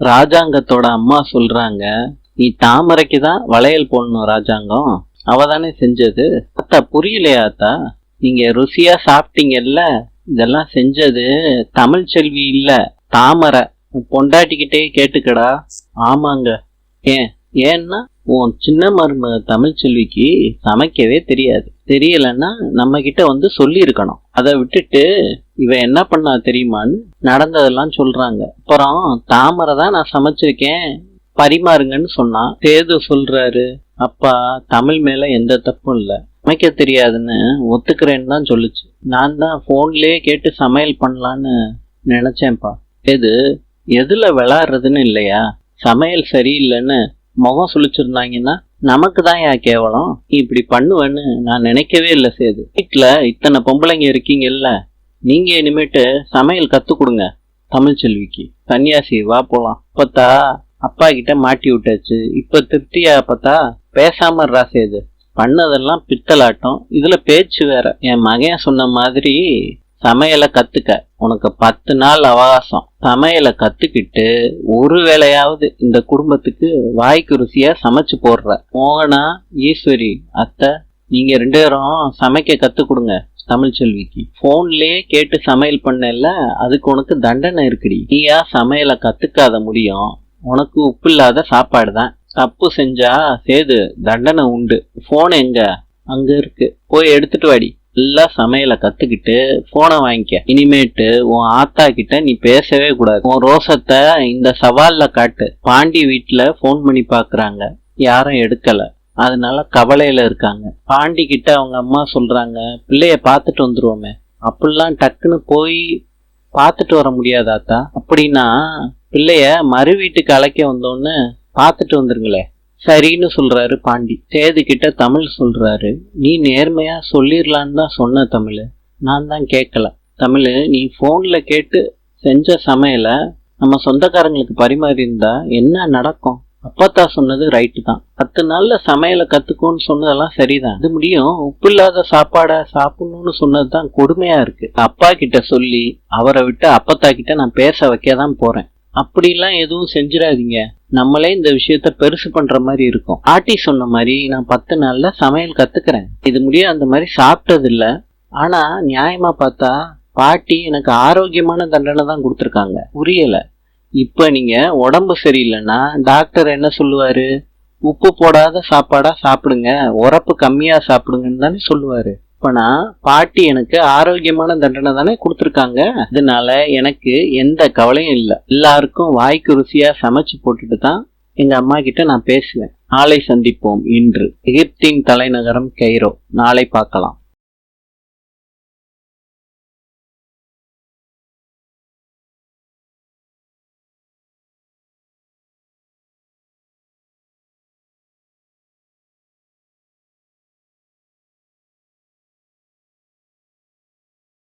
ராஜாங்கத்தோட அம்மா சொல்றாங்க, நீ தாமரைக்கு தான் வளையல் போடணும் ராஜாங்கம், அவதானே செஞ்சது. அத்தா புரியலையா அத்தா? நீங்க ருசியா சாப்பிட்டீங்கல்ல, இதெல்லாம் செஞ்சது தமிழ் செல்வி இல்ல, தாமரை. உன் பொண்டாட்டிக்கிட்டே கேட்டுக்கடா. ஆமாங்க. ஏன்னா உன் சின்ன மருமக தமிழ் செல்விக்கு சமைக்கவே தெரியாது. தெரியலன்னா நம்ம கிட்ட வந்து சொல்லி இருக்கணும். அதை விட்டுட்டு இவ என்ன பண்ணா தெரியுமான்னு நடந்ததெல்லாம் சொல்றாங்க. அப்புறம் தாமரை தான் நான் சமைச்சிருக்கேன் பரிமாறுங்கன்னு சொன்னா. சேது சொல்றாரு, அப்பா தமிழ் மேல எந்த தப்பும் இல்லை, சமைக்க தெரியாதுன்னு ஒத்துக்கிறேன்னு தான் சொல்லுச்சு. நான் தான் போன்லயே கேட்டு சமையல் பண்ணலான்னு நினைச்சேன்ப்பா. சேது எதுல விளாடுறதுன்னு இல்லையா, சமையல் சரியில்லைன்னு முகம் சுழிச்சிருந்தாங்கன்னா நமக்கு தான் ஏன் கேவலம். நீ இப்படி பண்ணுவேன்னு நான் நினைக்கவே இல்லை சேது. வீட்டுல இத்தனை பொம்பளைங்க இருக்கீங்கல்ல, நீங்க இனிமேட்டு சமையல் கத்து கொடுங்க தமிழ் செல்விக்கு. சன்னியாசி வா போலாம். அப்பத்தா அப்பா கிட்ட மாட்டி விட்டாச்சு, இப்ப திருப்தியா அப்பத்தா? பேசாம சேது, பண்ணதெல்லாம் பித்தலாட்டம், இதுல பேச்சு வேற. என் மகன் சொன்ன மாதிரி சமையலை கத்துக்க, உனக்கு 10 நாள் அவகாசம். சமையலை கத்துக்கிட்டு ஒரு வேளையாவது இந்த குடும்பத்துக்கு வாய்க்கு ருசியா சமைச்சு போடுற. மோகனா, ஈஸ்வரி, அத்தை, நீங்க 2 பேரும் சமைக்க கத்து கொடுங்க தமிழ் செல்விக்கு. போன்லயே கேட்டு சமையல் பண்ணல, அதுக்கு உனக்கு தண்டனை இருக்குடி. நீயா சமையலை கத்துக்காத முடியும், உனக்கு உப்பு இல்லாத சாப்பாடு தான். தப்பு செஞ்சா சேது தண்டனை உண்டு. போன் எங்க? அங்க இருக்கு, போய் எடுத்துட்டு வாடி. எல்லாம் சமையலை கத்துக்கிட்டு போனை வாங்கிக்க. இனிமேட்டு உன் ஆத்தா கிட்ட நீ பேசவே கூடாது. உன் ரோசத்தை இந்த சவால்ல காட்டு. பாண்டி வீட்டுல போன் பண்ணி பாக்குறாங்க, யாரும் எடுக்கல, அதனால கவலையில இருக்காங்க. பாண்டி கிட்ட அவங்க அம்மா சொல்றாங்க, பிள்ளைய பாத்துட்டு வந்துருவோமே. அப்படிலாம் டக்குன்னு போய் பாத்துட்டு வர முடியாதாத்தா? அப்படின்னா பிள்ளைய மறு வீட்டுக்கு அழைக்க வந்தோன்னு பாத்துட்டு வந்துருங்களே. சரின்னு சொல்றாரு பாண்டி. சேது கிட்ட தமிழ் சொல்றாரு, நீ நேர்மையா சொல்லிடலான்னு தான் சொன்ன தமிழ், நான் தான் கேட்கல. தமிழ், நீ போன்ல கேட்டு செஞ்ச சமையல நம்ம சொந்தக்காரங்களுக்கு பரிமாறி இருந்தா என்ன நடக்கும்? அப்பத்தா சொன்னது ரைட்டு தான். 10 நாள்ல சமையலை கத்துக்கோன்னு சொன்னதெல்லாம் சரிதான். அது முடியும், உப்பு இல்லாத சாப்பாட சாப்பிடணும்னு சொன்னதுதான் கொடுமையா இருக்கு. அப்பா கிட்ட சொல்லி அவரை விட்டு அப்பத்தா கிட்ட நான் பேச வைக்கதான் போறேன். அப்படிலாம் எதுவும் செஞ்சிடாதீங்க, நம்மளே இந்த விஷயத்த பெருசு பண்ற மாதிரி இருக்கும். ஆட்டி சொன்ன மாதிரி நான் 10 நாள்ல சமையல் கத்துக்கிறேன். இது முடிய அந்த மாதிரி சாப்பிட்டது இல்ல. ஆனா நியாயமா பார்த்தா பாட்டி எனக்கு ஆரோக்கியமான தண்டனை தான் கொடுத்துருக்காங்க. புரியல. இப்ப நீங்க உடம்பு சரியில்லைன்னா டாக்டர் என்ன சொல்லுவாரு? உப்பு போடாத சாப்பாடா சாப்பிடுங்க, உரப்பு கம்மியா சாப்பிடுங்கன்னு தானே சொல்லுவாரு. இப்ப நான் பாட்டி எனக்கு ஆரோக்கியமான தண்டனை தானே கொடுத்துருக்காங்க. அதனால எனக்கு எந்த கவலையும் இல்லை. எல்லாருக்கும் வாய்க்கு ருசியா சமைச்சு போட்டுட்டு தான் எங்க அம்மா கிட்ட நான் பேசுவேன். நாளை சந்திப்போம். இன்று எகிப்தின் தலைநகரம் கெய்ரோ. நாளை பார்க்கலாம்.